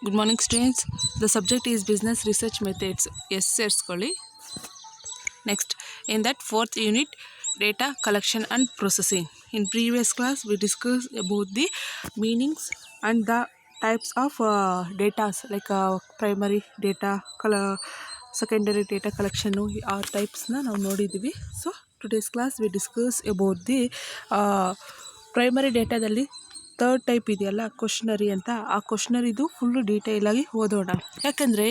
Good morning, students. The subject is business research methods. Yes, ಸೇರಿಸ್ಕೊಳ್ಳಿ. Next, in that fourth unit, data collection and processing. In previous class, we discussed about the meanings and the types of data, like primary data, secondary data collection, our types na ನಾವು ನೋಡಿದ್ವಿ. So today's class we discuss about the primary dataದಲ್ಲಿ third type ಇದೆಯಲ್ಲ questionnaire ಅಂತ, ಆ ಕ್ವಶ್ನರಿದು full ಡೀಟೇಲಾಗಿ ಓದೋಣ. ಯಾಕಂದರೆ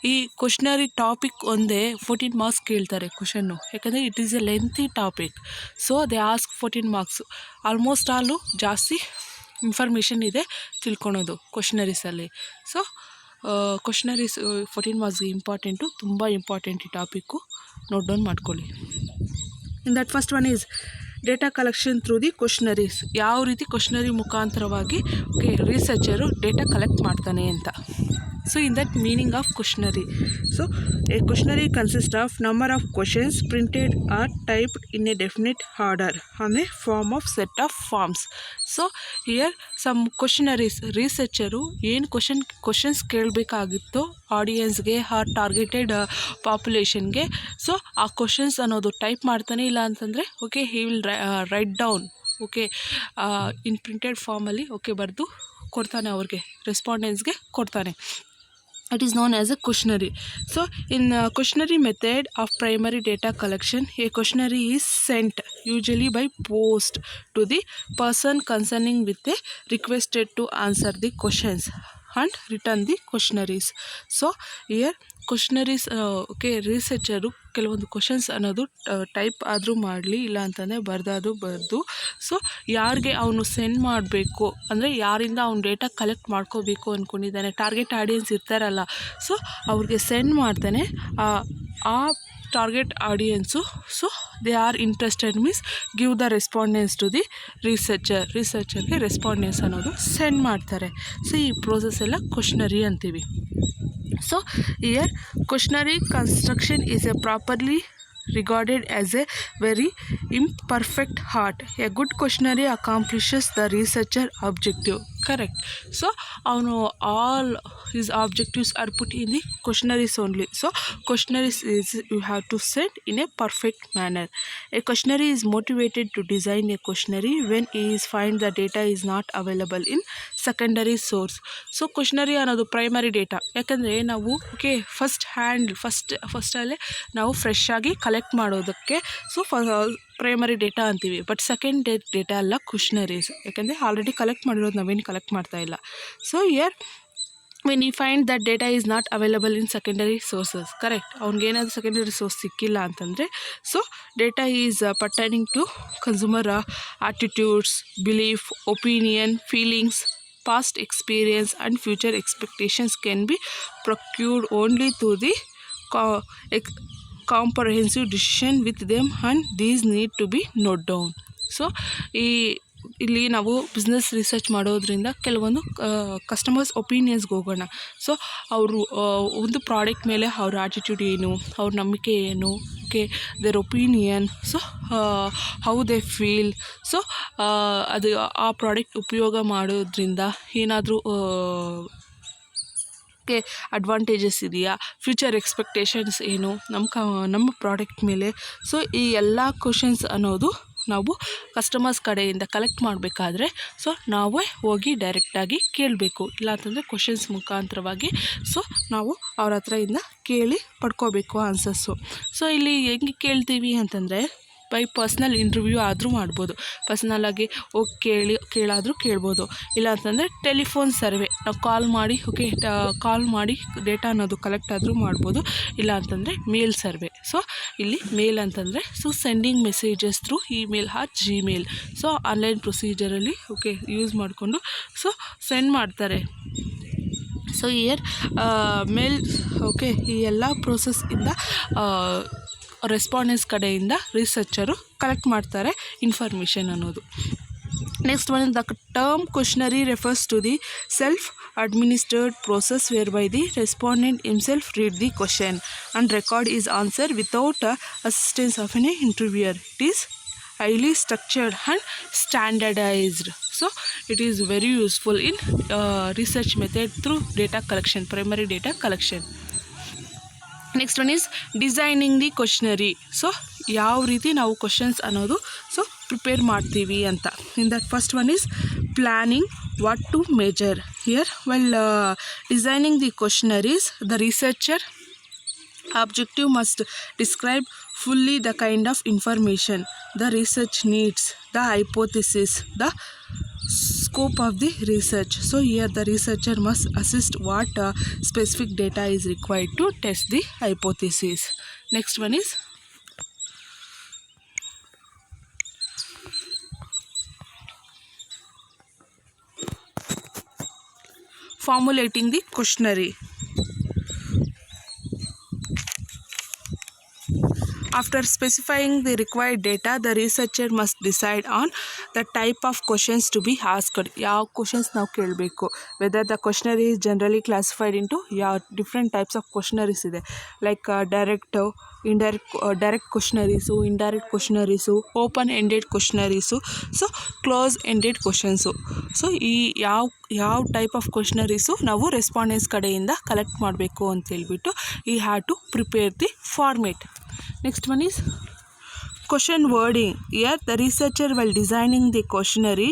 ಈ ಕ್ವಶ್ನರಿ topic ಒಂದೇ 14 ಮಾರ್ಕ್ಸ್ ಕೇಳ್ತಾರೆ ಕ್ವಶನ್ನು, ಯಾಕಂದರೆ it is a lengthy topic. So they ask 14 marks. Almost all ಜಾಸ್ತಿ ಇನ್ಫಾರ್ಮೇಷನ್ ಇದೆ ತಿಳ್ಕೊಳೋದು ಕ್ವಶ್ನರೀಸಲ್ಲಿ. ಸೊ ಕ್ವಶ್ನರೀಸ್ 14 ಮಾರ್ಕ್ಸ್ಗೆ ಇಂಪಾರ್ಟೆಂಟು, ತುಂಬ ಇಂಪಾರ್ಟೆಂಟ್ ಈ ಟಾಪಿಕ್ಕು. ನೋಟ್ ಡೌನ್ ಮಾಡ್ಕೊಳ್ಳಿ. In that first one is data collection through the questionnaires. ಯಾವ ರೀತಿ ಕ್ವಶ್ನರಿ ಮುಖಾಂತರವಾಗಿ ರಿಸರ್ಚರು ಡೇಟಾ ಕಲೆಕ್ಟ್ ಮಾಡ್ತಾನೆ ಅಂತ. So in that meaning of questionnaire. So a questionnaire consist of number of questions printed or typed in a definite order on a form of set of forms. So here some questionnaires, researcher ಏನು questions ಕೇಳಬೇಕಾಗಿತ್ತೋ ಆಡಿಯನ್ಸ್ಗೆ or targeted ಪಾಪ್ಯುಲೇಷನ್ಗೆ, so ಆ questions ಅನ್ನೋದು type ಮಾಡ್ತಾನೆ. ಇಲ್ಲ ಅಂತಂದರೆ he will write down in printed ಫಾರ್ಮಲ್ಲಿ ಬರೆದು ಕೊಡ್ತಾನೆ, ಅವ್ರಿಗೆ ರೆಸ್ಪಾಂಡೆನ್ಸ್ಗೆ ಕೊಡ್ತಾನೆ. It is known as a questionnaire. So in questionnaire method of primary data collection, a questionnaire is sent usually by post to the person concerning with a requested to answer the questions and return the questionnaires. So here ಕ್ವಶ್ನರೀಸ್ ರಿಸರ್ಚರು ಕೆಲವೊಂದು questions ಅನ್ನೋದು type ಆದರೂ ಮಾಡಲಿ, ಇಲ್ಲ ಅಂತಂದರೆ ಬರೆದು so ಯಾರಿಗೆ ಅವನು send ಮಾಡಬೇಕು, ಅಂದರೆ ಯಾರಿಂದ ಅವ್ನು ಡೇಟಾ ಕಲೆಕ್ಟ್ ಮಾಡ್ಕೋಬೇಕು ಅಂದ್ಕೊಂಡಿದ್ದಾನೆ, ಟಾರ್ಗೆಟ್ ಆಡಿಯನ್ಸ್ ಇರ್ತಾರಲ್ಲ, ಸೊ ಅವ್ರಿಗೆ ಸೆಂಡ್ ಮಾಡ್ತಾನೆ. ಆ target audience so they are interested means give the respondents to the ರಿಸರ್ಚರ್ಗೆ ರೆಸ್ಪಾಂಡೆನ್ಸ್ ಅನ್ನೋದು ಸೆಂಡ್ ಮಾಡ್ತಾರೆ. ಸೊ ಈ ಪ್ರೋಸೆಸ್ ಎಲ್ಲ ಕ್ವಶ್ನರಿ ಅಂತೀವಿ. So here questionnaire construction is a properly regarded as a very imperfect art. A good questionnaire accomplishes the researcher objective. Correct. So all his objectives are put in the questionnaires only. So questionnaires is you have to send in a perfect manner. A questionnaire is motivated to design a questionnaire when he is find the data is not available in secondary source. So questionnaire ಅನ್ನೋದು primary data, ಯಾಕಂದರೆ ನಾವು ಫಸ್ಟಲ್ಲೇ ನಾವು fresh ಆಗಿ collect ಮಾಡೋದಕ್ಕೆ so primary data ಅಂತೀವಿ. But second data ಅಲ್ಲ ಕ್ವಶ್ನರೀಸ್, ಯಾಕಂದರೆ already collect ಮಾಡಿರೋದು ನಾವೇನು ಕಲೆಕ್ಟ್ ಮಾಡ್ತಾ ಇಲ್ಲ. So here when you find that data is not available in secondary sources, correct, ಅವ್ನಿಗೇನಾದರೂ ಸೆಕೆಂಡರಿ ಸೋರ್ಸ್ ಸಿಕ್ಕಿಲ್ಲ ಅಂತಂದರೆ so data is pertaining to consumer attitudes, belief, opinion, feelings, past experience and future expectations can be procured only through the comprehensive decision with them, and these need to be note down. So ಇಲ್ಲಿ ನಾವು business research ಮಾಡೋದ್ರಿಂದ ಕೆಲವೊಂದು customers ಒಪಿನಿಯನ್ಸ್ಗೆ ಹೋಗೋಣ. So ಅವರು ಒಂದು product ಮೇಲೆ ಅವ್ರ attitude ಏನು, ಅವ್ರ ನಂಬಿಕೆ ಏನು, there opinion, so how they feel, so ಅದು ಆ ಪ್ರಾಡಕ್ಟ್ ಉಪಯೋಗ ಮಾಡೋದ್ರಿಂದ ಏನಾದರೂ ಅಡ್ವಾಂಟೇಜಸ್ ಇದೆಯಾ, ಫ್ಯೂಚರ್ ಎಕ್ಸ್ಪೆಕ್ಟೇಷನ್ಸ್ ಏನು ನಮ್ಮ ಪ್ರಾಡಕ್ಟ್ ಮೇಲೆ. ಸೊ ಈ ಎಲ್ಲ ಕ್ವಶನ್ಸ್ ಅನ್ನೋದು ನಾವು ಕಸ್ಟಮರ್ಸ್ ಕಡೆಯಿಂದ ಕಲೆಕ್ಟ್ ಮಾಡಬೇಕಾದ್ರೆ ಸೊ ನಾವೇ ಹೋಗಿ ಡೈರೆಕ್ಟಾಗಿ ಕೇಳಬೇಕು, ಇಲ್ಲ ಅಂತಂದರೆ ಕ್ವಶನ್ಸ್ ಮುಖಾಂತರವಾಗಿ ಸೊ ನಾವು ಅವ್ರ ಹತ್ರದಿಂದ ಕೇಳಿ ಪಡ್ಕೋಬೇಕು ಆನ್ಸರ್ಸು. ಸೊ ಇಲ್ಲಿ ಹೆಂಗೆ ಕೇಳ್ತೀವಿ ಅಂತಂದರೆ ಬೈ ಪರ್ಸ್ನಲ್ ಇಂಟರ್ವ್ಯೂ ಆದರೂ ಮಾಡ್ಬೋದು, ಪರ್ಸ್ನಲ್ಲಾಗಿ ಹೋಗಿ ಕೇಳಾದರೂ ಕೇಳ್ಬೋದು. ಇಲ್ಲ ಅಂತಂದರೆ ಟೆಲಿಫೋನ್ ಸರ್ವೆ, ನಾವು ಕಾಲ್ ಮಾಡಿ ಡೇಟಾ ಅನ್ನೋದು ಕಲೆಕ್ಟ್ ಆದರೂ ಮಾಡ್ಬೋದು. ಇಲ್ಲ ಅಂತಂದರೆ ಮೇಲ್ ಸರ್ವೆ. ಸೊ ಇಲ್ಲಿ ಮೇಲ್ ಅಂತಂದರೆ so sending messages through email or Gmail. So online ಪ್ರೊಸೀಜರಲ್ಲಿ ಯೂಸ್ ಮಾಡಿಕೊಂಡು ಸೊ ಸೆಂಡ್ ಮಾಡ್ತಾರೆ. ಸೊ ಇಯರ್ ಮೇಲ್ ಈ ಎಲ್ಲ ಪ್ರೋಸೆಸ್ಸಿಂದ ರೆಸ್ಪಾಂಡೆನ್ಸ್ ಕಡೆಯಿಂದ ರಿಸರ್ಚರು ಕಲೆಕ್ಟ್ ಮಾಡ್ತಾರೆ ಇನ್ಫಾರ್ಮೇಷನ್ ಅನ್ನೋದು. Next one is the term questionnaire refers to the self-administered process whereby the respondent himself read the question and record his answer without assistance of an interviewer. It is highly structured and standardized. So it is very useful in research method through data collection, primary data collection. Next one is designing the questionnaire. So ಯಾವ ರೀತಿ ನಾವು questions ಅನ್ನೋದು so prepare ಮಾಡ್ತೀವಿ ಅಂತ. In that first one is planning what to measure. Here well designing the questionnaires the researcher objective must describe fully the kind of information the research needs, the hypothesis, the scope of the research. So here the researcher must assist what specific data is required to test the hypothesis. Next one is formulating the questionnaire. After specifying the required data, the researcher must decide on the type of questions to be asked. ಯಾವ questions ನಾವು ಕೇಳಬೇಕು, whether the questionnaire is generally classified into ಯಾವ different types of questionnaires ಇದೆ, like direct questionnaires, indirect questionnaires, open ended questionnaires, so close ended questions. So ಈ ಯಾವ type of ಕ್ವಶ್ನರೀಸು ನಾವು ರೆಸ್ಪಾಂಡೆನ್ಸ್ ಕಡೆಯಿಂದ collect ಮಾಡಬೇಕು ಅಂತೇಳ್ಬಿಟ್ಟು ಈ have to prepare the format. Next one is question wording. Here the researcher while designing the questionnaire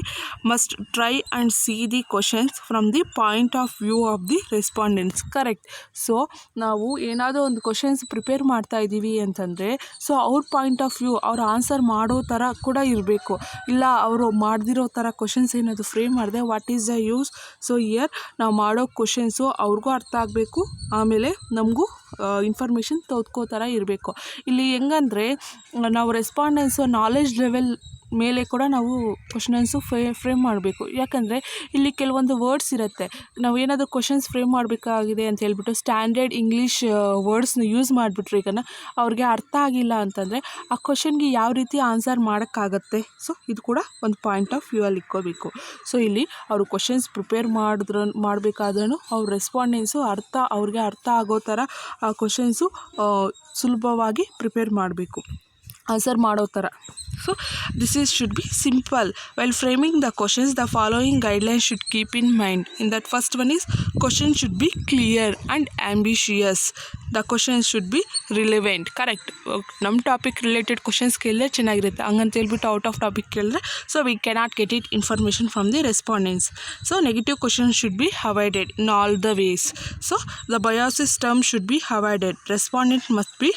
must try and see the questions from the point of view of the respondents. Correct. So ನಾವು ಏನಾದರೂ ಒಂದು questions prepare ಮಾಡ್ತಾ ಇದ್ದೀವಿ ಅಂತಂದರೆ so ಅವ್ರ point of view, ಅವ್ರು answer ಮಾಡೋ ಥರ ಕೂಡ ಇರಬೇಕು. ಇಲ್ಲ ಅವರು ಮಾಡ್ದಿರೋ ಥರ ಕ್ವಶನ್ಸ್ ಏನಾದರೂ ಫ್ರೇಮ್ ಮಾಡಿದೆ what is the use. So here ನಾವು ಮಾಡೋ ಕ್ವಶನ್ಸು ಅವ್ರಿಗೂ ಅರ್ಥ ಆಗಬೇಕು, ಆಮೇಲೆ ನಮಗೂ ಇನ್ಫಾರ್ಮೇಷನ್ ತೆಗೆದುಕೋ ಥರ ಇರಬೇಕು. ಇಲ್ಲಿ ಹೆಂಗಂದರೆ ನಾವು ರೆಸ್ಪಾಂಡೆನ್ಸು ನಾಲೆಡ್ಜ್ ಲೆವೆಲ್ ಮೇಲೆ ಕೂಡ ನಾವು ಕ್ವಶನ್ಸು ಫ್ರೇಮ್ ಮಾಡಬೇಕು. ಯಾಕಂದರೆ ಇಲ್ಲಿ ಕೆಲವೊಂದು ವರ್ಡ್ಸ್ ಇರುತ್ತೆ, ನಾವು ಏನಾದರೂ ಕ್ವಶನ್ಸ್ ಫ್ರೇಮ್ ಮಾಡಬೇಕಾಗಿದೆ ಅಂತ ಹೇಳ್ಬಿಟ್ಟು ಸ್ಟ್ಯಾಂಡರ್ಡ್ ಇಂಗ್ಲೀಷ್ ವರ್ಡ್ಸ್ನ ಯೂಸ್ ಮಾಡಿಬಿಟ್ರೆ ಈಗ ಅವ್ರಿಗೆ ಅರ್ಥ ಆಗಿಲ್ಲ ಅಂತಂದರೆ ಆ ಕ್ವಶನ್ಗೆ ಯಾವ ರೀತಿ ಆನ್ಸರ್ ಮಾಡೋಕ್ಕಾಗತ್ತೆ. ಸೊ ಇದು ಕೂಡ ಒಂದು ಪಾಯಿಂಟ್ ಆಫ್ ವ್ಯೂ ಅಲ್ಲಿ ಇಟ್ಕೋಬೇಕು. ಸೊ ಇಲ್ಲಿ ಅವರು ಕ್ವಶನ್ಸ್ ಪ್ರಿಪೇರ್ ಮಾಡಬೇಕಾದ್ರೂ ಅವ್ರ ರೆಸ್ಪಾಂಡೆನ್ಸು ಅವ್ರಿಗೆ ಅರ್ಥ ಆಗೋ ಥರ ಆ ಕ್ವಶನ್ಸು ಸುಲಭವಾಗಿ ಪ್ರಿಪೇರ್ ಮಾಡಬೇಕು, ಆನ್ಸರ್ ಮಾಡೋ ಥರ. So this should be simple. While framing the questions, the following guidelines should keep in mind. In that first one is question should be clear and ambitious. The questions should be relevant. Correct. ನಮ್ಮ topic related questions ಕೇಳಿದ್ರೆ ಚೆನ್ನಾಗಿರುತ್ತೆ. ಹಂಗಂತ ಹೇಳ್ಬಿಟ್ಟು out of topic ಕೇಳಿದ್ರೆ so we cannot get it information from the respondents. So negative questions should be avoided in all the ways. So the biases term should be avoided. Respondent must be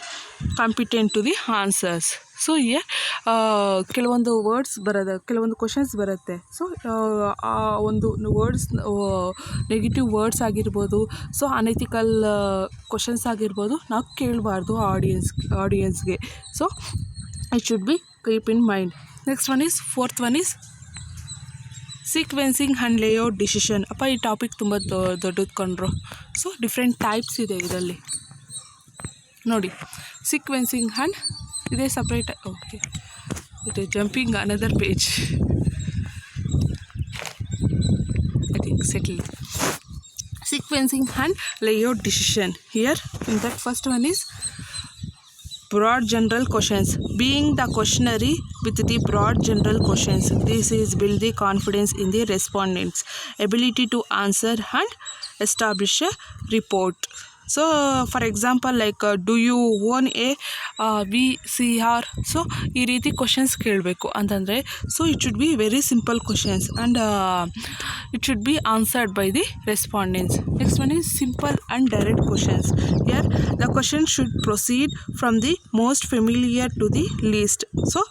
competent to the answers. So here ಕೆಲವೊಂದು words ಕೆಲವೊಂದು questions ಬರುತ್ತೆ. So ಆ ಒಂದು words negative words ಆಗಿರ್ಬೋದು, so unethical questions ಆಗಿರ್ಬೋದು ನಾವು ಕೇಳಬಾರ್ದು ಆಡಿಯನ್ಸ್ಗೆ. So it should be keep in mind. Next one is fourth one is sequencing and layout decision. ಅಪ್ಪ ಈ ಟಾಪಿಕ್ ತುಂಬ ದೊಡ್ಡದು ಕೊಂಡ್ರು. ಸೊ ಡಿಫ್ರೆಂಟ್ ಟೈಪ್ಸ್ ಇದೆ ಇದರಲ್ಲಿ ನೋಡಿ. ಸೀಕ್ವೆನ್ಸಿಂಗ್ ಆ್ಯಂಡ್ ಇದೇ separate. Okay, it is jumping another page. I think settle. Sequencing and layout decision. Here in that first one is broad general questions. Being the questionnaire with the broad general questions, this is build the confidence in the respondents' ability to answer and establish a report. So for example like do you own a VCR. So ಈ ರೀತಿ questions ಕೇಳಬೇಕು ಅಂತಂದರೆ so it should be very simple questions and it should be answered by the respondents. Next one is simple and direct questions. Here the question should proceed from the most familiar to the least. So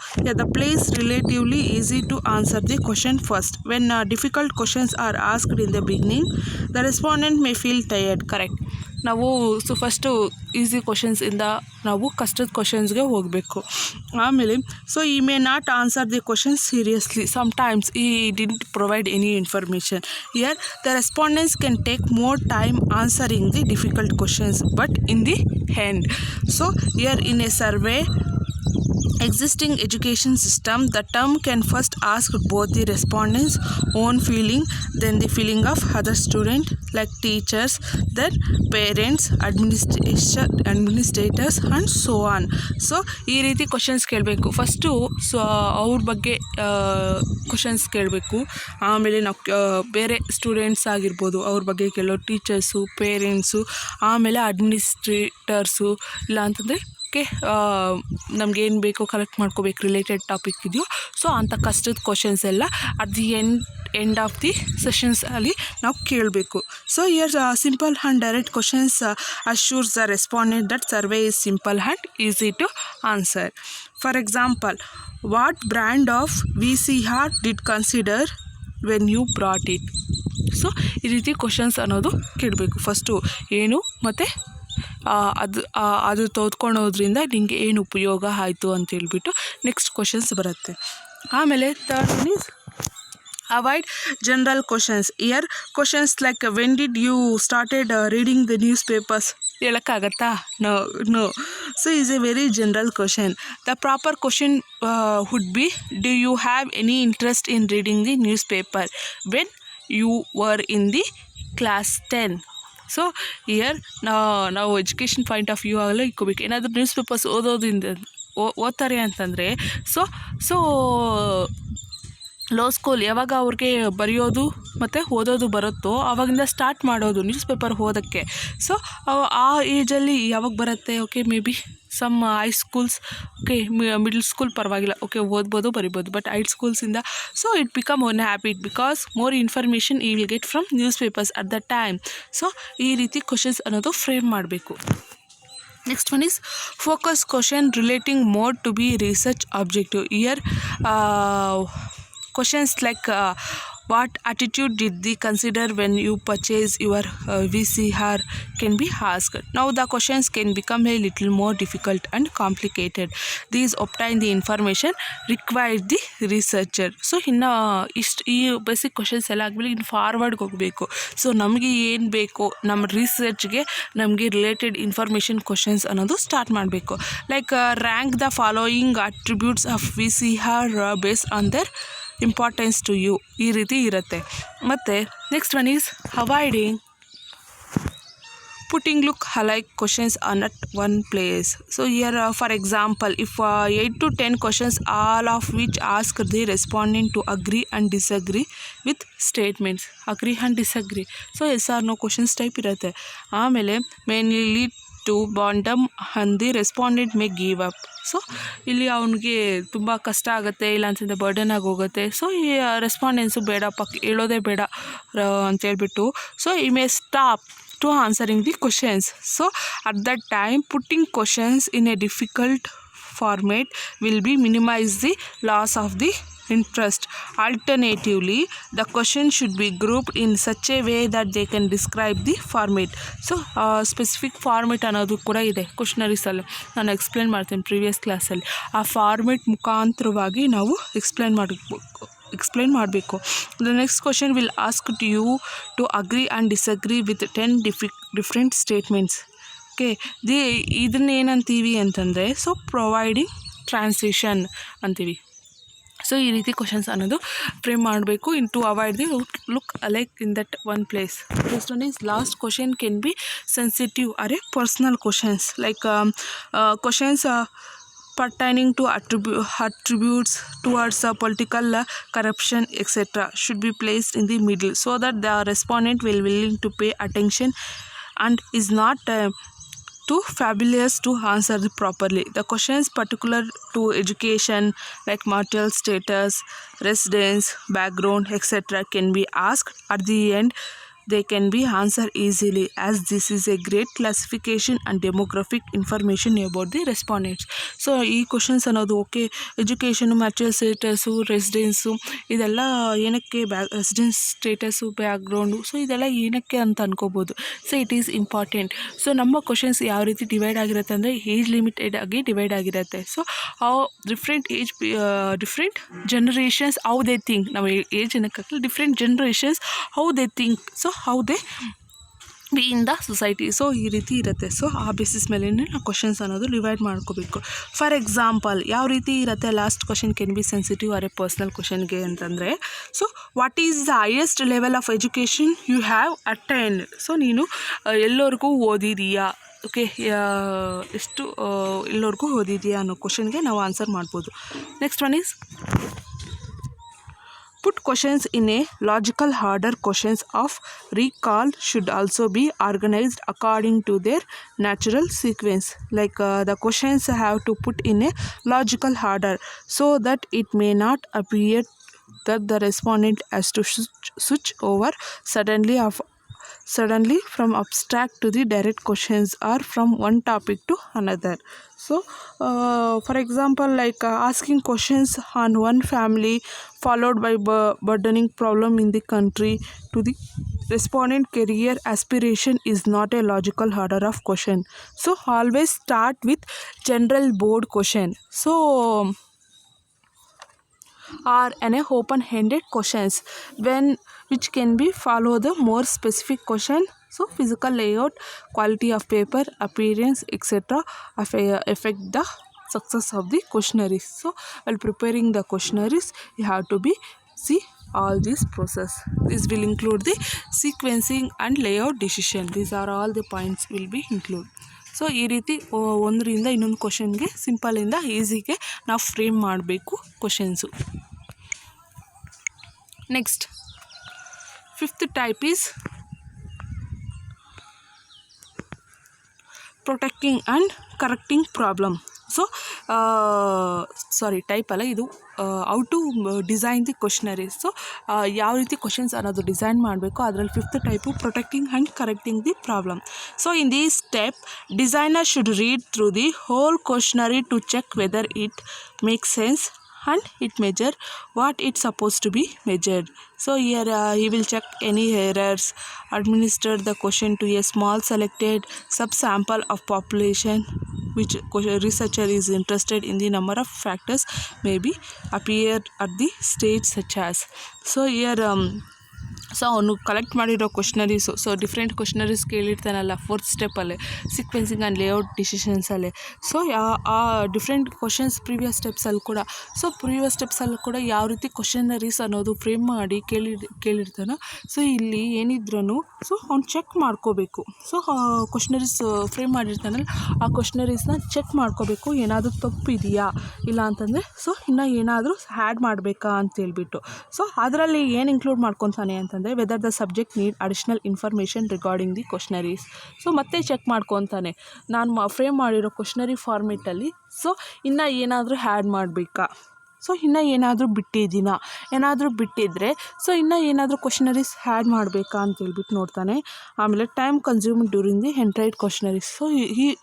the place relatively easy to answer the question first. When difficult questions are asked in the beginning the respondent may feel tired. Correct. ನಾವು so first easy ಕ್ವಶನ್ಸಿಂದ ನಾವು ಕಷ್ಟದ ಕ್ವಶನ್ಸ್ಗೆ ಹೋಗಬೇಕು. ಆಮೇಲೆ so ಈ may not answer the questions seriously. Sometimes ಈ didn't provide any information. Here the respondents can take more time answering the difficult questions but in the end. So here in a survey existing education system, the term can first ask both the respondents' own feeling, then the feeling of other student like teachers, then parents, administrators and so on. So ಈ ರೀತಿ questions ಕೇಳಬೇಕು. First ಅವ್ರ ಬಗ್ಗೆ questions ಕೇಳಬೇಕು. ಆಮೇಲೆ ನಾವು ಬೇರೆ students ಆಗಿರ್ಬೋದು ಅವ್ರ ಬಗ್ಗೆ ಕೆಲವು ಟೀಚರ್ಸು, ಪೇರೆಂಟ್ಸು, ಆಮೇಲೆ ಅಡ್ಮಿನಿಸ್ಟ್ರೇಟರ್ಸು, ಇಲ್ಲ ಅಂತಂದರೆ ನಮಗೇನು ಬೇಕೋ ಕಲೆಕ್ಟ್ ಮಾಡ್ಕೋಬೇಕು ರಿಲೇಟೆಡ್ ಟಾಪಿಕ್ ಇದೆಯೋ. ಸೊ ಅಂಥ ಕಷ್ಟದ ಕ್ವಶನ್ಸ್ ಎಲ್ಲ at the end of the sessions ಅಲ್ಲಿ ನಾವು ಕೇಳಬೇಕು. So here simple and direct questions assures the respondent that survey is simple and easy to answer. For example, what brand of VCR did consider when you brought it. So ಈ ರೀತಿ questions ಅನ್ನೋದು ಕೇಳಬೇಕು. First ಏನು ಮತ್ತು ಅದು ತೋದ್ಕೊಳೋದ್ರಿಂದ ನಿಮಗೆ ಏನು ಉಪಯೋಗ ಆಯಿತು ಅಂತೇಳ್ಬಿಟ್ಟು ನೆಕ್ಸ್ಟ್ ಕ್ವಶನ್ಸ್ ಬರುತ್ತೆ. ಆಮೇಲೆ third one is avoid general questions. Here questions like when did you started reading the newspapers ಹೇಳೋಕ್ಕಾಗತ್ತಾ? No. So is a very general question. The proper question would be, do you have any interest in reading the newspaper when you were in the class 10. So here ನಾವು education point of view ಆಗಲೇ ಇಟ್ಕೋಬೇಕು. ಏನಾದರೂ news papers ಓದ್ತಾರೆ ಅಂತಂದರೆ so low school ಯಾವಾಗ ಅವ್ರಿಗೆ ಬರೆಯೋದು ಮತ್ತು ಓದೋದು ಬರುತ್ತೋ ಆವಾಗಿಂದ ಸ್ಟಾರ್ಟ್ ಮಾಡೋದು ನ್ಯೂಸ್ ಪೇಪರ್ ಓದೋಕ್ಕೆ. ಸೊ ಆ ಏಜಲ್ಲಿ ಯಾವಾಗ ಬರುತ್ತೆ, okay may be some high schools, okay middle school ಪರವಾಗಿಲ್ಲ, ಓಕೆ ಓದ್ಬೋದು ಬರಿಬೋದು. ಬಟ್ ಹೈ ಸ್ಕೂಲ್ಸಿಂದ so it become one habit because more information you will get from newspapers at the time. So ಈ ರೀತಿ ಕ್ವಶನ್ಸ್ ಅನ್ನೋದು frame ಮಾಡಬೇಕು. Next one is focus question relating more to be research objective. Here questions like what attitude did they consider when you purchase your VCR can be asked. Now the questions can become a little more difficult and complicated. These obtain the information required the researcher. So ಇನ್ನು ಈ basic questions ಎಲ್ಲ ಆದಮೇಲೆ ಇನ್ನು ಫಾರ್ವರ್ಡ್ಗೆ ಹೋಗಬೇಕು. So ನಮಗೆ ಏನು ಬೇಕು ನಮ್ಮ ರಿಸರ್ಚ್ಗೆ ನಮಗೆ ರಿಲೇಟೆಡ್ ಇನ್ಫಾರ್ಮೇಷನ್ ಕ್ವಶನ್ಸ್ ಅನ್ನೋದು ಸ್ಟಾರ್ಟ್ ಮಾಡಬೇಕು. Like rank the following attributes of VCR based on their importance to you. ಈ ರೀತಿ ಇರುತ್ತೆ. ಮತ್ತು next one is avoiding putting look alike questions on at one place. So here for example, if 8 to 10 questions all of which ask the respondent to agree and disagree with statements. agree and disagree. So yes or no questions type ಇರುತ್ತೆ. ಆಮೇಲೆ mainly lead to boredom and the respondent may give up. So ಇಲ್ಲಿ ಅವನಿಗೆ ತುಂಬ ಕಷ್ಟ ಆಗುತ್ತೆ, ಇಲ್ಲ ಅಂತಂದರೆ burden ಆಗಿ ಹೋಗುತ್ತೆ. ಸೊ ಈ ರೆಸ್ಪಾಂಡೆನ್ಸು ಬೇಡಪ್ಪ ಹೇಳೋದೇ ಬೇಡ ಅಂತೇಳ್ಬಿಟ್ಟು ಸೊ ಈ May stop to answering the questions. So at that time putting questions in a difficult format will be minimize the loss of the interest. Alternatively, the question should be grouped in such a way that they can describe the format. So specific format ಅನ್ನೋದು ಕೂಡ ಇದೆ ಕ್ವಶ್ನರೀಸಲ್ಲಿ. ನಾನು explain ಮಾಡ್ತೀನಿ previous ಕ್ಲಾಸಲ್ಲಿ. ಆ format ಮುಖಾಂತರವಾಗಿ ನಾವು explain ಮಾಡಬೇಕು. The next question will ask you to agree and disagree with 10 different statements. Okay, ಇದನ್ನೇನಂತೀವಿ ಅಂತಂದರೆ ಸೊ ಪ್ರೊವೈಡಿಂಗ್ ಟ್ರಾನ್ಸಿಷನ್ ಅಂತೀವಿ. ಸೊ ಈ ರೀತಿ ಕ್ವಶನ್ಸ್ ಅನ್ನೋದು ಫ್ರೇಮ್ ಮಾಡಬೇಕು in to avoid the look alike in that one place. Next one is last question can be sensitive or a personal questions like questions pertaining to attributes towards political corruption etc. should be placed in the middle so that the respondent will willing to pay attention and is not too fabulous to answer properly. The questions particular to education like marital status, residence, background etc. can be asked at the end. They can be answered easily as this is a great classification and demographic information about the respondents. So ಈ questions ಅನ್ನೋದು okay education, marital status, residence ಇದೆಲ್ಲ ಏನಕ್ಕೆ residence status, background, so ಇದೆಲ್ಲ ಏನಕ್ಕೆ ಅಂತ ಅನ್ಕೋಬೋದು. So it is important. So ನಮ್ಮ questions ಯಾವ ರೀತಿ ಡಿವೈಡ್ ಆಗಿರುತ್ತೆ ಅಂದರೆ ಏಜ್ ಲಿಮಿಟೆಡ್ ಆಗಿ ಡಿವೈಡ್ ಆಗಿರುತ್ತೆ. So different generations how they think, ನಾವು ಏಜ್ ಏನಕ್ಕಾಗಲ್ಲ, different generations how they think, so how they be in the society. So ಈ ರೀತಿ ಇರುತ್ತೆ. ಸೊ ಆ ಬೇಸಿಸ್ ಮೇಲೆ ನಾವು ಕ್ವಶನ್ಸ್ ಅನ್ನೋದು ಡಿವೈಡ್ ಮಾಡ್ಕೋಬೇಕು. ಫಾರ್ ಎಕ್ಸಾಂಪಲ್ ಯಾವ ರೀತಿ ಇರುತ್ತೆ, last question can be sensitive or a personal ಕ್ವಶನ್ಗೆ ಅಂತಂದರೆ, so what is the highest level of education you have attained. So ನೀನು ಎಲ್ಲರಿಗೂ ಓದಿದೀಯಾ, ಓಕೆ, ಎಷ್ಟು ಎಲ್ಲರಿಗೂ ಓದಿದೆಯಾ ಅನ್ನೋ ಕ್ವಶನ್ಗೆ ನಾವು ಆನ್ಸರ್ ಮಾಡ್ಬೋದು. Next one is put questions in a logical order. Questions of recall should also be organized according to their natural sequence. Like the questions have to put in a logical order so that it may not appear that the respondent has to switch over suddenly from abstract to the direct questions or from one topic to another. So for example, like asking questions on one family followed by burdening problem in the country to the respondent career aspiration is not a logical order of question. So always start with general board question, so or an open-ended questions which can be follow the more specific question. So physical layout, quality of paper, appearance, etc. affect the success of the questionnaires. So while preparing the questionnaires, you have to be see all this process. This will include the sequencing and layout decision. These are all the points will be included. So ಈ ರೀತಿ ಒಂದರಿಂದ ಇನ್ನೊಂದು ಕ್ವಶನ್ಗೆ ಸಿಂಪಲಿಂದ ಈಸಿಗೆ ನಾವು frame ಮಾಡಬೇಕು questions. Next fifth type is protecting and correcting problem. So type ಅಲ್ಲ ಇದು, how to design the questionnaires. So ಯಾವ ರೀತಿ ಕ್ವಶನ್ಸ್ ಅನ್ನೋದು ಡಿಸೈನ್ ಮಾಡಬೇಕು, ಅದರಲ್ಲಿ fifth type protecting and correcting the problem. So in this step designer should read through the whole questionnaire to check whether it makes sense and it measure what it's supposed to be measured. So here he will check any errors, administer the question to a small selected subsample of population which researcher is interested in. The number of factors may be appear at the stage such as. So here so ಅವನು collect ಮಾಡಿರೋ questionnaires, so different questionnaires ಕೇಳಿರ್ತಾನಲ್ಲ fourth ಸ್ಟೆಪ್ಪಲ್ಲೇ sequencing and layout ಡಿಸಿಷನ್ಸಲ್ಲೇ. So ಆ different questions previous ಸ್ಟೆಪ್ಸಲ್ಲಿ ಕೂಡ ಯಾವ ರೀತಿ ಕ್ವಶನರೀಸ್ ಅನ್ನೋದು ಫ್ರೇಮ್ ಮಾಡಿ ಕೇಳಿರ್ತಾನೋ, ಸೊ ಇಲ್ಲಿ ಏನಿದ್ರೂ ಸೊ ಅವ್ನು ಚೆಕ್ ಮಾಡ್ಕೋಬೇಕು. ಸೊ ಕ್ವಶನರೀಸ್ ಫ್ರೇಮ್ ಮಾಡಿರ್ತಾನಲ್ಲ ಆ ಕ್ವಶನರೀಸ್ನ ಚೆಕ್ ಮಾಡ್ಕೋಬೇಕು, ಏನಾದರೂ ತಪ್ಪಿದೆಯಾ ಇಲ್ಲ ಅಂತಂದರೆ ಸೊ ಇನ್ನೂ ಏನಾದರೂ ಆ್ಯಡ್ ಮಾಡಬೇಕಾ ಅಂತೇಳ್ಬಿಟ್ಟು. ಸೊ ಅದರಲ್ಲಿ ಏನು ಇನ್ಕ್ಲೂಡ್ ಮಾಡ್ಕೊತಾನೆ ಅಂತಂದರೆ whether the subject need additional information regarding the questionnaires. So ಮತ್ತೆ ಚೆಕ್ ಮಾಡ್ಕೊತಾನೆ, ನಾನು ಫ್ರೇಮ್ ಮಾಡಿರೋ ಕ್ವಶನರಿ ಫಾರ್ಮೇಟಲ್ಲಿ ಸೊ ಇನ್ನೂ ಏನಾದರೂ ಆ್ಯಡ್ ಮಾಡಬೇಕಾ, ಸೊ ಇನ್ನೂ ಏನಾದರೂ ಬಿಟ್ಟಿದ್ದರೆ ಸೊ ಇನ್ನೂ ಏನಾದರೂ ಕ್ವಶನರೀಸ್ ಆ್ಯಡ್ ಮಾಡಬೇಕಾ ಅಂತೇಳ್ಬಿಟ್ಟು ನೋಡ್ತಾನೆ. ಆಮೇಲೆ time consume during the entire questionnaires. So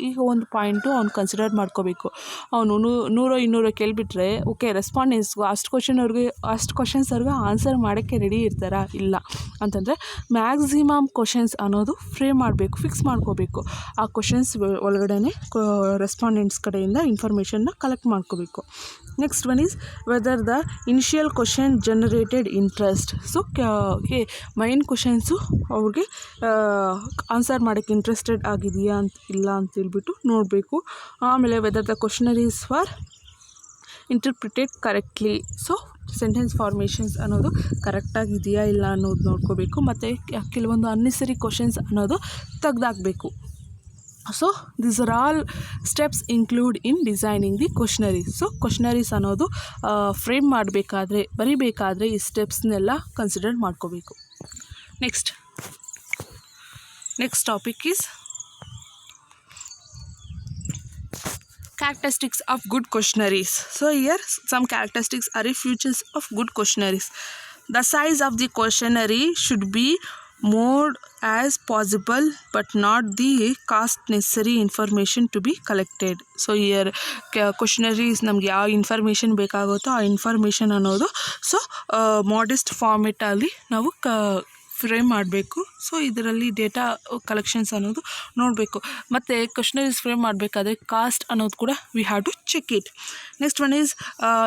ಈಗ ಒಂದು ಪಾಯಿಂಟು ಅವ್ನು ಕನ್ಸಿಡರ್ ಮಾಡ್ಕೋಬೇಕು. ಅವನು 100-200 ಕೇಳಿಬಿಟ್ರೆ ಓಕೆ ರೆಸ್ಪಾಂಡೆನ್ಸ್ಗೂ ಅಷ್ಟು ಕ್ವಶನ್ಸ್ವರೆಗೂ ಆನ್ಸರ್ ಮಾಡೋಕ್ಕೆ ರೆಡಿ ಇರ್ತಾರಾ, ಇಲ್ಲ ಅಂತಂದರೆ ಮ್ಯಾಕ್ಸಿಮಮ್ ಕ್ವಶನ್ಸ್ ಅನ್ನೋದು ಫ್ರೇಮ್ ಮಾಡಬೇಕು, ಫಿಕ್ಸ್ ಮಾಡ್ಕೋಬೇಕು. ಆ ಕ್ವಶನ್ಸ್ ಒಳಗಡೆ ರೆಸ್ಪಾಂಡೆಂಟ್ಸ್ ಕಡೆಯಿಂದ ಇನ್ಫಾರ್ಮೇಷನ್ನ ಕಲೆಕ್ಟ್ ಮಾಡ್ಕೋಬೇಕು. Next one is whether the initial question generated interest. So main questions ಅವ್ರಿಗೆ ಆನ್ಸರ್ ಮಾಡೋಕ್ಕೆ ಇಂಟ್ರೆಸ್ಟೆಡ್ ಆಗಿದೆಯಾ ಇಲ್ಲ ಅಂತೇಳ್ಬಿಟ್ಟು ನೋಡಬೇಕು. ಆಮೇಲೆ whether the questionnaires for interpreted correctly. So sentence formations ಅನ್ನೋದು ಕರೆಕ್ಟಾಗಿದೆಯಾ ಇಲ್ಲ ಅನ್ನೋದು ನೋಡ್ಕೋಬೇಕು. ಮತ್ತು ಕೆಲವೊಂದು ಅನ್ನೆಸರಿ ಕ್ವಶನ್ಸ್ ಅನ್ನೋದು ತೆಗ್ದಾಕಬೇಕು. So these are all steps include in designing the questionnaires. So questionnaires ಅನ್ನೋದು ಫ್ರೇಮ್ ಬರಿಬೇಕಾದ್ರೆ ಈ ಸ್ಟೆಪ್ಸ್ನೆಲ್ಲ ಕನ್ಸಿಡರ್ ಮಾಡ್ಕೋಬೇಕು. Next topic is characteristics of good questionnaires. So here some characteristics are features of good questionnaires. The size of the questionnaire should be more as possible but not the cost necessary information to be collected. So here questionnaires ನಮ್ಗೆ ಯಾವ information ಬೇಕಾಗುತ್ತೋ ಆ information ಅನ್ನೋದು so modest ಫಾರ್ಮೆಟಲ್ಲಿ ನಾವು frame ಮಾಡಬೇಕು. So ಇದರಲ್ಲಿ data collections ಅನ್ನೋದು ನೋಡಬೇಕು. ಮತ್ತು ಕ್ವಶನರೀಸ್ ಫ್ರೇಮ್ ಮಾಡಬೇಕಾದ್ರೆ ಕಾಸ್ಟ್ ಅನ್ನೋದು ಕೂಡ we have to check it. Next one is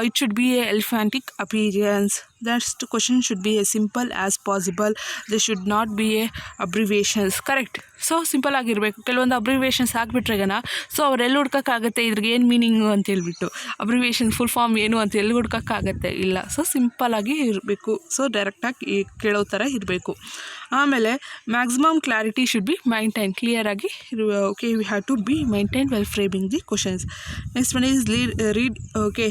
it should be a elephantic appearance. That question should be as simple as possible. There should not be a abbreviations. Correct. So simple ಆಗಿರಬೇಕು. ಕೆಲವೊಂದು abbreviations ಹಾಕ್ಬಿಟ್ರೆಗನ so ಅವ್ರೆಲ್ಲಿ ಹುಡ್ಕೋಕ್ಕಾಗತ್ತೆ ಇದ್ರಿಗೆ ಏನು meaning ಅಂತ ಹೇಳ್ಬಿಟ್ಟು, abbreviation full form ಏನು ಅಂತ ಎಲ್ಲಿ ಹುಡ್ಕೋಕ್ಕಾಗತ್ತೆ ಇಲ್ಲ. So ಸಿಂಪಲ್ಲಾಗಿ ಇರಬೇಕು. ಸೊ ಡೈರೆಕ್ಟಾಗಿ ಕೇಳೋ ಥರ ಇರಬೇಕು. ಆಮೇಲೆ maximum clarity should be maintain. ಕ್ಲಿಯರಾಗಿ okay we have to be maintain well framing the questions. Next one is read okay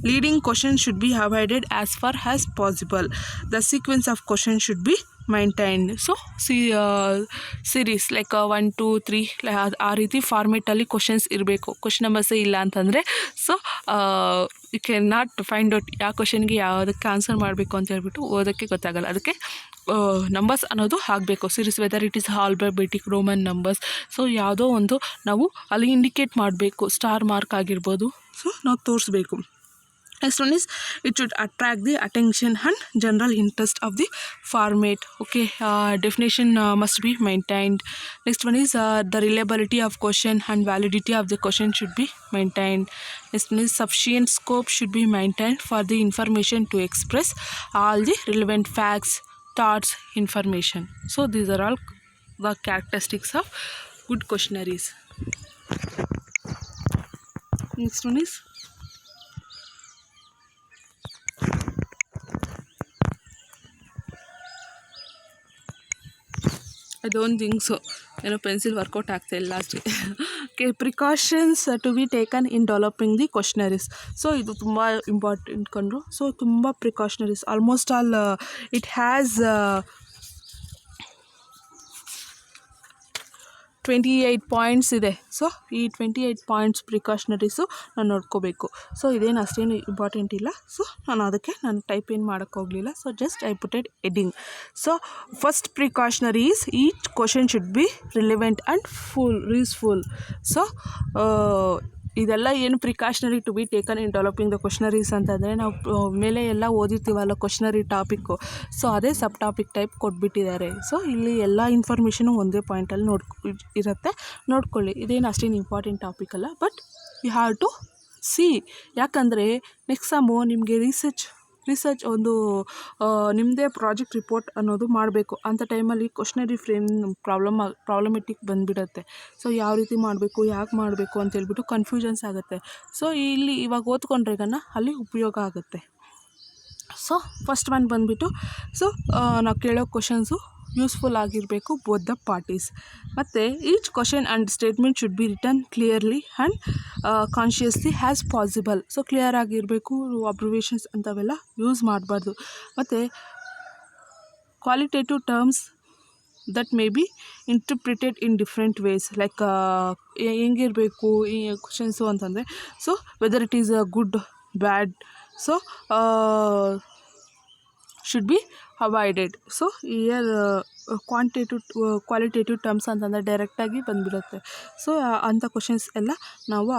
leading question should be avoided as far as possible. The sequence of questions should be maintained. So series like 1 2 3 ಆ ರೀತಿ ಫಾರ್ಮೇಟಲ್ಲಿ questions ಇರಬೇಕು. Question ನಂಬರ್ಸೇ ಇಲ್ಲ ಅಂತಂದರೆ so you can not find out ಯಾವ ಕ್ವಶನ್ಗೆ ಯಾವುದಕ್ಕೆ answer ಮಾಡಬೇಕು ಅಂತ ಹೇಳ್ಬಿಟ್ಟು ಓದೋಕ್ಕೆ ಗೊತ್ತಾಗಲ್ಲ. ಅದಕ್ಕೆ ನಂಬರ್ಸ್ ಅನ್ನೋದು ಆಗಬೇಕು. Series weather it is alphabetic Roman numbers. So ಯಾವುದೋ ಒಂದು ನಾವು ಅಲ್ಲಿ ಇಂಡಿಕೇಟ್ ಮಾಡಬೇಕು. ಸ್ಟಾರ್ ಮಾರ್ಕ್ ಆಗಿರ್ಬೋದು. ಸೊ ನಾವು ತೋರಿಸ್ಬೇಕು. Next one is it should attract the attention and general interest of the format. Okay, definition must be maintained. Next one is the reliability of question and validity of the question should be maintained. Next one is sufficient scope should be maintained for the information to express all the relevant facts, thoughts, information. So these are all the characteristics of good questionnaires. Next one is I don't think so. ಏನೋ pencil work out ಆಗ್ತಾಯಿಲ್ಲ ಲಾಸ್ಟಿಗೆ. Okay, precautions to be taken in developing the questionnaires. So ಇದು ತುಂಬ important ಕಂಡ್ರು. So ತುಂಬ precautionaries almost all it has 28 points ಇದೆ. So ಈ 28 points ಪ್ರಿಕಾಷನರೀಸು ನಾನು ನೋಡ್ಕೋಬೇಕು. ಸೊ ಇದೇನು ಅಷ್ಟೇನು ಇಂಪಾರ್ಟೆಂಟ್ ಇಲ್ಲ. ಸೊ ನಾನು ಟೈಪ್ ಏನು ಮಾಡೋಕ್ಕೋಗಲಿಲ್ಲ. So just I putted heading. So first precautionary is each question should be relevant and useful. So ಇದೆಲ್ಲ ಏನು precautionary to be taken in developing the questionnaires ಅಂತಂದರೆ ನಾವು ಮೇಲೆ ಎಲ್ಲ ಓದಿರ್ತೀವಲ್ಲ ಕ್ವಶ್ನರಿ ಟಾಪಿಕ್ಕು. ಸೊ ಅದೇ ಸಬ್ ಟಾಪಿಕ್ ಟೈಪ್ ಕೊಟ್ಬಿಟ್ಟಿದ್ದಾರೆ. So ಇಲ್ಲಿ ಎಲ್ಲ ಇನ್ಫಾರ್ಮೇಷನು ಒಂದೇ ಪಾಯಿಂಟಲ್ಲಿ ಇರುತ್ತೆ, ನೋಡ್ಕೊಳ್ಳಿ. ಇದೇನು ಅಷ್ಟೇನು ಇಂಪಾರ್ಟೆಂಟ್ ಟಾಪಿಕ್ ಅಲ್ಲ, but you have to see. ಯಾಕಂದರೆ ನೆಕ್ಸ್ಟ್ ಸಮ್ಮು ನಿಮಗೆ ರಿಸರ್ಚ್ ನಿಮ್ಮದೇ ಪ್ರಾಜೆಕ್ಟ್ ರಿಪೋರ್ಟ್ ಅನ್ನೋದು ಮಾಡಬೇಕು. ಅಂಥ ಟೈಮಲ್ಲಿ ಕ್ವಶ್ನರಿ ಫ್ರೇಮ್ ಪ್ರಾಬ್ಲಮೆಟಿಕ್ ಬಂದುಬಿಡುತ್ತೆ. ಸೊ ಯಾವ ರೀತಿ ಮಾಡಬೇಕು, ಯಾಕೆ ಮಾಡಬೇಕು ಅಂತೇಳ್ಬಿಟ್ಟು ಕನ್ಫ್ಯೂಷನ್ಸ್ ಆಗುತ್ತೆ. ಸೊ ಇಲ್ಲಿ ಇವಾಗ ಓದ್ಕೊಂಡ್ರೆಗನ ಅಲ್ಲಿ ಉಪಯೋಗ ಆಗುತ್ತೆ. ಸೊ ಫಸ್ಟ್ ಒನ್ ಬಂದುಬಿಟ್ಟು ಸೊ ನಾವು ಕೇಳೋ ಕ್ವಶನ್ಸು ಯೂಸ್ಫುಲ್ ಆಗಿರಬೇಕು ಬೋತ್ ದ ಪಾರ್ಟೀಸ್. ಮತ್ತು each question and statement should be return clearly and consciously as possible. So clear ಆಗಿರಬೇಕು. ಅಬ್ರಿವೇಷನ್ಸ್ ಅಂಥವೆಲ್ಲ ಯೂಸ್ ಮಾಡಬಾರ್ದು. ಮತ್ತು qualitative terms that may be interpreted in different ways. Like ಹೆಂಗಿರಬೇಕು ಈ questions ಅಂತಂದರೆ so whether it is good bad. So should be avoided. So here qualitative terms ಅಂತಂದರೆ ಡೈರೆಕ್ಟಾಗಿ ಬಂದುಬಿಡುತ್ತೆ. ಸೊ ಅಂಥ ಕ್ವಶನ್ಸ್ ಎಲ್ಲ ನಾವು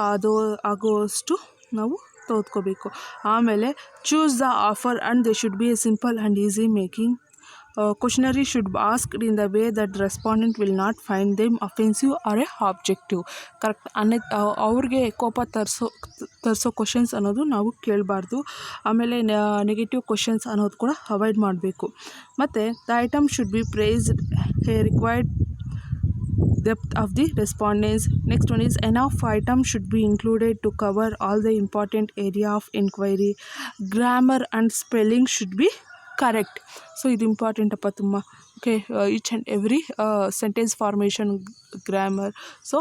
ಆಗೋಷ್ಟು ನಾವು ಓದ್ಕೋಬೇಕು. ಆಮೇಲೆ choose the offer and they should be A simple and easy making. Questionnaire should be asked in the way that the respondent will not find them offensive or objective. Correct ಅವ್ರಿಗೆ ಕೋಪ ತರಿಸೋ questions ಅನ್ನೋದು ನಾವು ಕೇಳಬಾರ್ದು. ಆಮೇಲೆ negative questions ಅನ್ನೋದು ಕೂಡ avoid ಮಾಡಬೇಕು. ಮತ್ತು the item should be priced required depth of the respondents. Next one is enough items should be included to cover all the important area of inquiry. Grammar and spelling should be correct. So ಇದು important ಅಪ್ಪ ತುಂಬ. Okay, each and every sentence formation grammar. So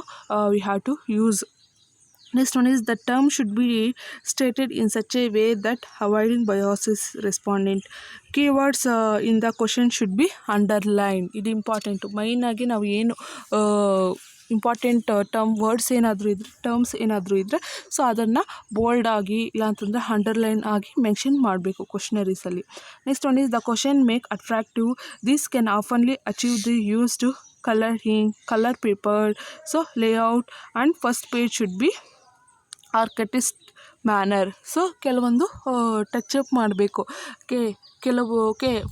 we have to use. Next one is the term should be stated in such a way that avoiding biases respondent. Keywords in the question should be underlined. ಇದು important. ಮೈನಾಗಿ ನಾವು ಏನು important terms ಏನಾದರೂ ಇದ್ದರೆ so ಅದನ್ನು ಬೋಲ್ಡಾಗಿ ಇಲ್ಲಾಂತಂದರೆ underline ಆಗಿ mention ಮಾಡಬೇಕು ಕ್ವಶ್ನರೀಸಲ್ಲಿ. Next one is the question make attractive. This can oftenly achieve the used colour paper. So layout and first page should be architect manner. So ಕೆಲವೊಂದು ಟಚಪ್ ಮಾಡಬೇಕು.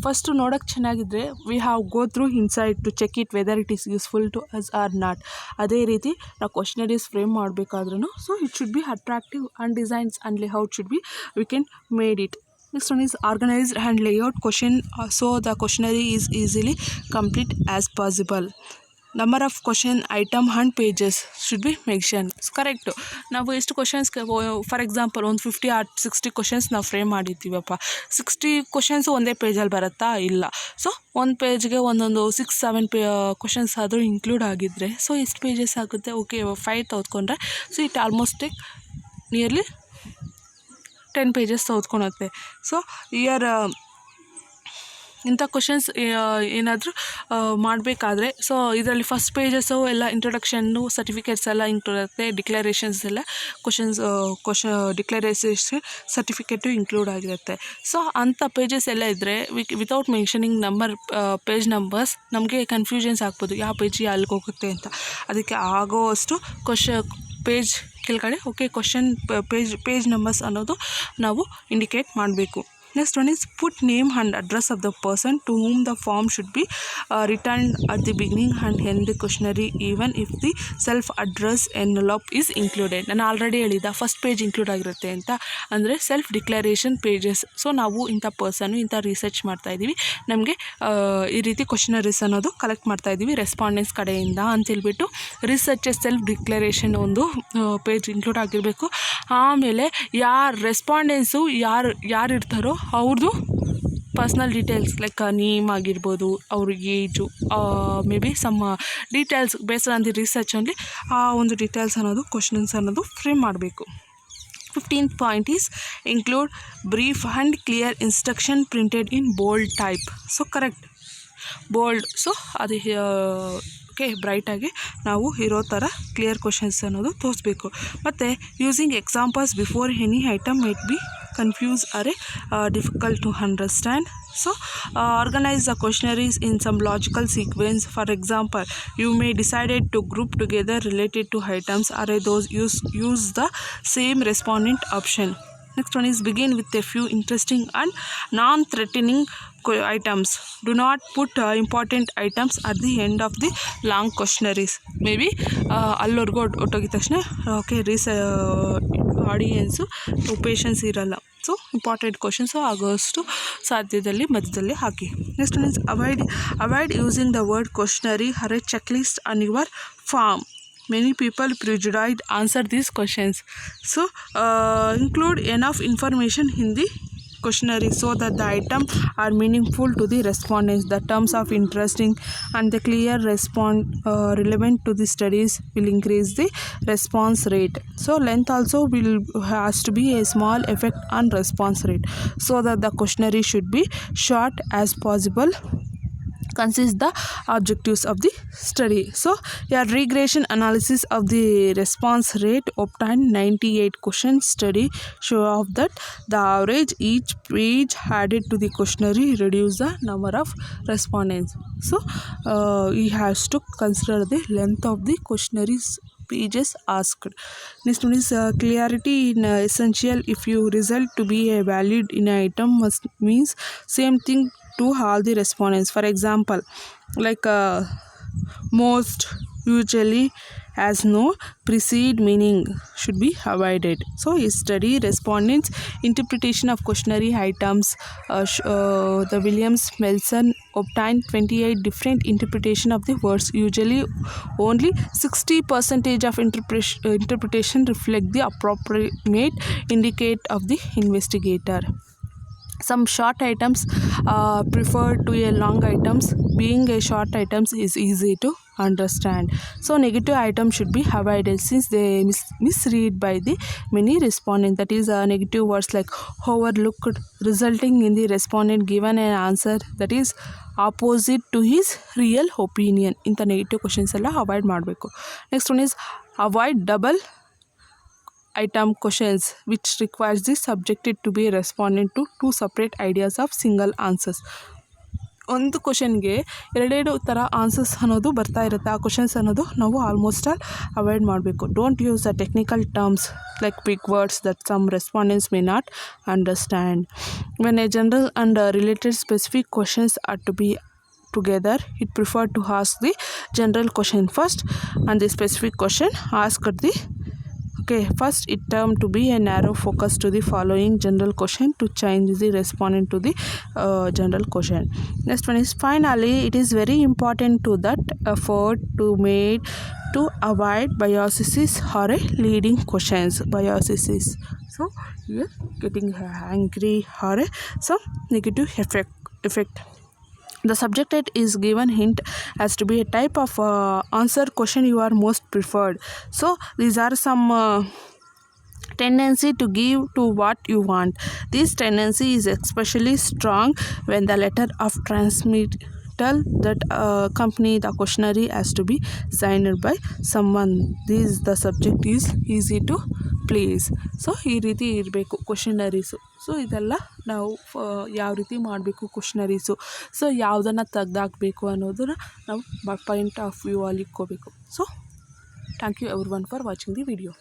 First ನೋಡೋಕ್ಕೆ ಚೆನ್ನಾಗಿದ್ದರೆ we have go through inside to check it whether it is useful to us or not. ಅದೇ ರೀತಿ ನಾವು questionnaires frame ಮಾಡಬೇಕಾದ್ರೂ so it should be attractive and designs and layout should be we can made it. Next one is organized and layout question, so the questionnaire is easily complete as possible. Number of question, item and pages should be mentioned. Correct. ನಾವು ಎಷ್ಟು questions for example ಒಂದು 50 or 60 questions ನಾವು frame ಮಾಡಿರ್ತೀವಪ್ಪ. 60 questions ಒಂದೇ ಪೇಜಲ್ಲಿ ಬರುತ್ತಾ? ಇಲ್ಲ. So ಒಂದು ಪೇಜ್ಗೆ ಒಂದೊಂದು 6-7 questions ಆದರೂ ಇನ್ಕ್ಲೂಡ್ ಆಗಿದ್ದರೆ ಸೊ ಎಷ್ಟು ಪೇಜಸ್ ಆಗುತ್ತೆ? ಓಕೆ 5 ತೆಗೆದುಕೊಂಡ್ರೆ so it almost take nearly 10 pages ತೆಗೆದುಕೊಳುತ್ತೆ. ಸೊ ಇಯರ್ ಇಂಥ ಕ್ವಶನ್ಸ್ ಏನಾದರೂ ಮಾಡಬೇಕಾದ್ರೆ ಸೊ ಇದರಲ್ಲಿ ಫಸ್ಟ್ ಪೇಜಸ್ಸು ಎಲ್ಲ ಇಂಟ್ರೊಡಕ್ಷನ್ನು, ಸರ್ಟಿಫಿಕೇಟ್ಸ್ ಎಲ್ಲ ಇನ್ಕ್ಲೂಡ್ ಆಗುತ್ತೆ, ಡಿಕ್ಲರೇಷನ್ಸ್ ಎಲ್ಲ ಡಿಕ್ಲರೇಷನ್ ಸರ್ಟಿಫಿಕೇಟು ಇನ್ಕ್ಲೂಡ್ ಆಗಿರುತ್ತೆ. ಸೊ ಅಂಥ ಪೇಜಸ್ ಎಲ್ಲ ಇದ್ದರೆ ವಿತೌಟ್ ಮೆನ್ಷನಿಂಗ್ ಪೇಜ್ ನಂಬರ್ಸ್ ನಮಗೆ ಕನ್ಫ್ಯೂಷನ್ಸ್ ಆಗ್ಬೋದು, ಯಾವ ಪೇಜ್ ಅಲ್ಲಿಗೆ ಹೋಗುತ್ತೆ ಅಂತ. ಅದಕ್ಕೆ ಆಗೋವಷ್ಟು ಪೇಜ್ ಕೆಳಗಡೆ ಓಕೆ ಪೇಜ್ ನಂಬರ್ಸ್ ಅನ್ನೋದು ನಾವು ಇಂಡಿಕೇಟ್ ಮಾಡಬೇಕು. Next one is put name and address of the person to whom the form should be returned at the beginning and end the questionnaire, even if the self-address envelope is included. ನಾನು already ಹೇಳಿದ first page include ಆಗಿರುತ್ತೆ ಅಂತ, ಅಂದರೆ self declaration pages. So ನಾವು ಇಂಥ ಪರ್ಸನ್ನು ಇಂಥ research ಮಾಡ್ತಾಯಿದ್ದೀವಿ, ನಮಗೆ ಈ ರೀತಿ ಕ್ವಶನರೀಸ್ ಅನ್ನೋದು ಕಲೆಕ್ಟ್ ಮಾಡ್ತಾಯಿದ್ದೀವಿ ರೆಸ್ಪಾಂಡೆನ್ಸ್ ಕಡೆಯಿಂದ ಅಂತೇಳ್ಬಿಟ್ಟು ರಿಸರ್ಚ್ ಸೆಲ್ಫ್ ಡಿಕ್ಲರೇಷನ್ ಒಂದು ಪೇಜ್ ಇನ್ಕ್ಲೂಡ್ ಆಗಿರಬೇಕು. ಆಮೇಲೆ ರೆಸ್ಪಾಂಡೆನ್ಸು ಯಾರು ಇರ್ತಾರೋ ಅವ್ರದ್ದು ಪರ್ಸ್ನಲ್ ಡೀಟೇಲ್ಸ್ ಲೈಕ್ ನೇಮ್ ಆಗಿರ್ಬೋದು, ಅವ್ರ age, may B some details based on the research only ಆ ಒಂದು ಡೀಟೇಲ್ಸ್ ಅನ್ನೋದು ಕ್ವಶನ್ಸ್ ಅನ್ನೋದು ಫ್ರೇಮ್ ಮಾಡಬೇಕು. 15th point is include brief and clear instruction printed in bold type. So correct bold, so ಅದು okay ಬ್ರೈಟಾಗಿ ನಾವು ಇರೋ ಥರ ಕ್ಲಿಯರ್ ಕ್ವಶನ್ಸ್ ಅನ್ನೋದು ತೋರಿಸ್ಬೇಕು. ಮತ್ತು using examples before any item might be confuse or difficult to understand. So organize the questionnaires in some logical sequence. For example, you may decided to group together related to items, or those use the same respondent option. Next one is begin with a few interesting and non-threatening items. Do not put important items at the end of the long questionnaires. Maybe allorಗೂ ಹೊಟ್ಟೋಗಿದ ತಕ್ಷಣ okay audience patience ಇರಲ್ಲ. So important questions ಆಗೋಷ್ಟು ಸಾಧ್ಯದಲ್ಲಿ ಮಧ್ಯದಲ್ಲಿ ಹಾಕಿ. Next one is avoid using the word questionnaire or a checklist on your form. Many people prejudiced answer these questions. So include enough information in the questionnaire so that the item are meaningful to the respondents. The terms of interesting and the clear response relevant to the studies will increase the response rate. So length also has to be a small effect on response rate, so that the questionnaire should be short as possible, consist the objectives of the study. So your regression analysis of the response rate obtained 98 question study show off that the average each page added to the questionnaire reduce the number of respondents. So he has to consider the length of the questionnaires pages asked. Next one is clarity in essential. If you result to be a valid in an item must means same thing to all the respondents. For example, like most, usually, as no precede meaning should be avoided. So study respondents interpretation of questionnaire items. The Williams-Melson obtained 28 different interpretation of the words. Usually only 60% of interpretation reflect the appropriate indicate of the investigator. Some short items preferred to a long items. Being a short items is easy to understand. So negative items should be avoided since they misread by the many respondents. That is negative words like overlooked, resulting in the respondent given an answer that is opposite to his real opinion. ಇಂಥ negative questions ಎಲ್ಲ avoid ಮಾಡಬೇಕು. Next one is avoid double item questions which requires the subjected to be respondent to two separate ideas of single answers. ಒಂದು ಕ್ವಶನ್ಗೆ ಎರಡೆರಡು ಥರ answers ಅನ್ನೋದು ಬರ್ತಾ ಇರುತ್ತೆ. ಆ ಕ್ವಶನ್ಸ್ ಅನ್ನೋದು ನಾವು ಆಲ್ಮೋಸ್ಟ್ ಆಲ್ ಅವಾಯ್ಡ್ ಮಾಡಬೇಕು. Don't use the technical terms like big words that some respondents may not understand. When a general and related specific questions are to be together, it preferred to ask the general question first and the specific question asked the Okay, first it term to be a narrow focus to the following general question to change the respondent to the general question. Next one is finally it is very important to that effort to made to avoid biases or a leading questions. Biases, so you're getting angry or some negative effect. The subject is given hint as to be a type of answer question you are most preferred. So these are some tendency to give to what you want. This tendency is especially strong when the letter of transmittal that accompany the questionnaire has to be signed by someone. This the subject is easy to please. So ಈ ರೀತಿ ಇರಬೇಕು ಕ್ವಶನರೀಸು. So ಇದೆಲ್ಲ ನಾವು ಯಾವ ರೀತಿ ಮಾಡಬೇಕು ಕ್ವಶನರೀಸು. So ಯಾವುದನ್ನು ತೆಗ್ದಾಕಬೇಕು ಅನ್ನೋದನ್ನು ನಾವು ಪಾಯಿಂಟ್ ಆಫ್ ವ್ಯೂ ಅಲ್ಲಿ ಇಟ್ಕೋಬೇಕು. So thank you everyone for watching the video.